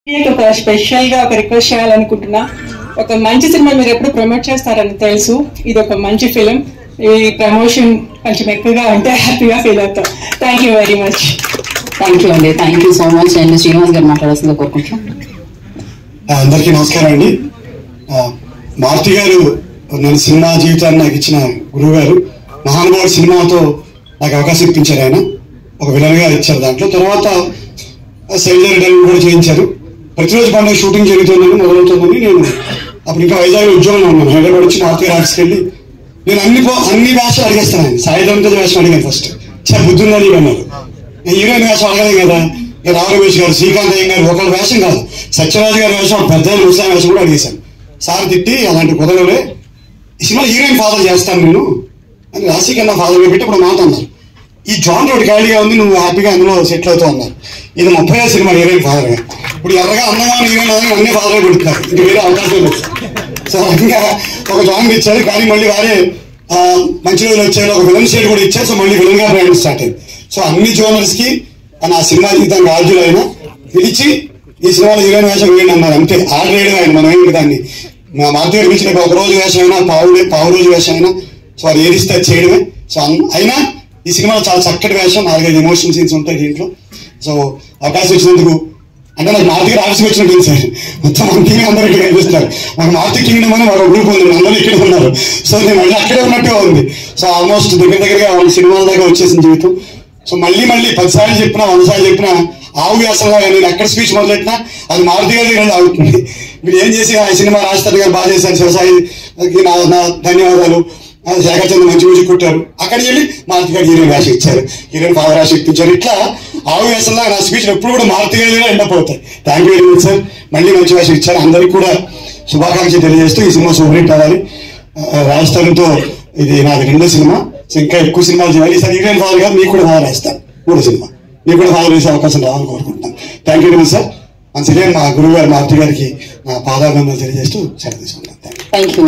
ఒక స్పెషల్ గా ఒక రిక్వెస్ట్ చేయాలనుకుంటున్నా. ఒక మంచి సినిమా మీరు ఎప్పుడు ప్రమోట్ చేస్తారని తెలుసు. ఇది ఒక మంచి ఫిలిం. ఈ ప్రమోషన్ కొంచెం ఎక్కువగా ఉంటే హ్యాపీగా ఫీల్ అవుతాం. Thank you very much. Thank you అండి. Thank you so much. And Srinivas garu మాట్లాడాల్సిందిగా కోరుకుంటున్నాం. అందరికీ నమస్కారం అండి. మారుతి గారు నేను సినిమా జీవితాన్ని నాకు ఇచ్చిన గురువు గారు. మహానుభావుడు సినిమాతో నాకు అవకాశం ఇప్పించారు. ఆయన ఒక విలన్ గా ఇచ్చారు. దాంట్లో తర్వాత శైలజ రిటర్న్ కూడా చేయించారు. ప్రతిరోజు పండుగ షూటింగ్ జరుగుతుందని మొదలవుతుందని నేను అప్పుడు ఇంకా వైజాగ్ ఉద్యోగంలో ఉన్నాను. హైదరాబాద్ వచ్చి మారుతి గారి ఆఫీస్కి వెళ్ళి నేను అన్ని భాషలు అడిగేస్తాను. ఆయన సాయిధంతో వేషం అడిగాను. ఫస్ట్ చాలా బుద్ధి ఉందని అన్నారు. హీరోయిన్ వేషం అడగలేదు కదా. రావు రమేష్ గారు, శ్రీకాంత్ అయ్య గారు ఒకళ్ళ వేషం కాదు, సత్యరాజు గారి వేషం, పెద్ద ముస్లాం వేషం కూడా అడిగేశాను. సార్ తిట్టి అలాంటి కుదరలే, ఈ సినిమా హీరోయిన్ ఫాదర్ చేస్తాను నేను అని రాశి కన్నా ఫాదర్ పెట్టి ఇప్పుడు మాట అన్నారు. ఈ జాన్ రోడ్ ఖాళీగా ఉంది, నువ్వు హ్యాపీగా అందులో సెటిల్ అవుతావు అన్నారు. ఇది 30వ సినిమా హీరోయిన్ ఫాదర్ గా. ఇప్పుడు ఎర్రగా అందమైన హీరోయిన్ అని అన్ని ఫాదర్ పెడుతున్నారు. ఇంక వేరే అవకాశం లేదు. సో ఇంకా ఒక జాన్ ఇచ్చారు. కానీ మళ్ళీ వారే మంచి రోజులు వచ్చారు. ఒక విలన్ షేడ్ కూడా ఇచ్చారు. సో మళ్ళీ విలన్ గా ప్రయాణం స్టార్ట్ అయింది. సో అన్ని జోనర్స్ కి ఆ సినిమా జీవితానికి ఆర్జులైనా పిలిచి ఈ సినిమాలో హీరోయిన్ వేషం వేయండి అన్నారు. అంతే ఆర్డర్ వేయడం ఆయన. మనం ఏంటి దాన్ని మా మారుతి గారు పిలిచిన ఒక రోజు వేషం అయినా పావు రోజు వేషం అయినా సో అది ఏదిస్తే అది చేయడమే. సో అయినా ఈ సినిమాలో చాలా చక్కటి వేషం, 4-5 ఎమోషన్ సీన్స్ ఉంటాయి దీంట్లో. సో అవకాశం ఇచ్చినందుకు అంటే నాకు మారుతి గారు ఆఫీస్కి వచ్చినట్టు సార్. మొత్తం మన టీం అందరూ ఇక్కడ కనిపిస్తారు. మాకు మారుతి కింగ్డమ్ అని మరో గ్రూప్ ఉంది, అందరూ ఇక్కడ ఉన్నారు. సో నేను మళ్ళీ అక్కడే ఉన్నట్టుగా ఉంది. సో ఆల్మోస్ట్ దగ్గరగా 100 సినిమాల దాకా వచ్చేసిన జీవితం. సో మళ్ళీ 10 సార్లు చెప్పినా 100 సార్లు చెప్పినా ఆవు వ్యాసంగా నేను ఎక్కడ స్పీచ్ మొదలెట్టినా అది మారుతి గారి దగ్గర అవుతుంది. మీరు ఏం చేసి ఆ సినిమా రాజస్థాన్ గారు బాగా చేశారు, శివసాయికి నా ధన్యవాదాలు, శేఖర్ చంద్ర మంచి మ్యూజిక్ కొట్టారు, అక్కడికి వెళ్ళి మారుతి గారు హీరోయిన్ రాసి ఇచ్చారు, హీరోయిన్ ఫాదర్ రాసి ఇప్పించారు. ఇట్లా ఆవు వ్యాసంగా నా స్పీచ్ ఎప్పుడు కూడా మారుతి గారి ఎండప్ అవుతాయి. Thank you very much sir. మళ్ళీ మంచి వేషం ఇచ్చారు. అందరికీ కూడా శుభాకాంక్షలు తెలియజేస్తూ ఈ సినిమా సూపర్ హిట్ అవ్వాలి. రాజస్థాన్తో ఇది నాది 2వ సినిమా. సో ఇంకా ఎక్కువ సినిమాలు చేయాలి. ఈసారి హీరోయిన్ ఫాదర్ గారు మీకు కూడా ఫాదర్ రాస్తాను. 3వ సినిమా మీకు కూడా ఫాదర్ వేసే అవకాశం రావాలని కోరుకుంటున్నాను. Thank you very much sir. మన సినిమా మా గురువు గారు మారుతి గారికి నా పాదాభివందనలు తెలియజేస్తూ సెలవు తీసుకుంటాను. Thank you.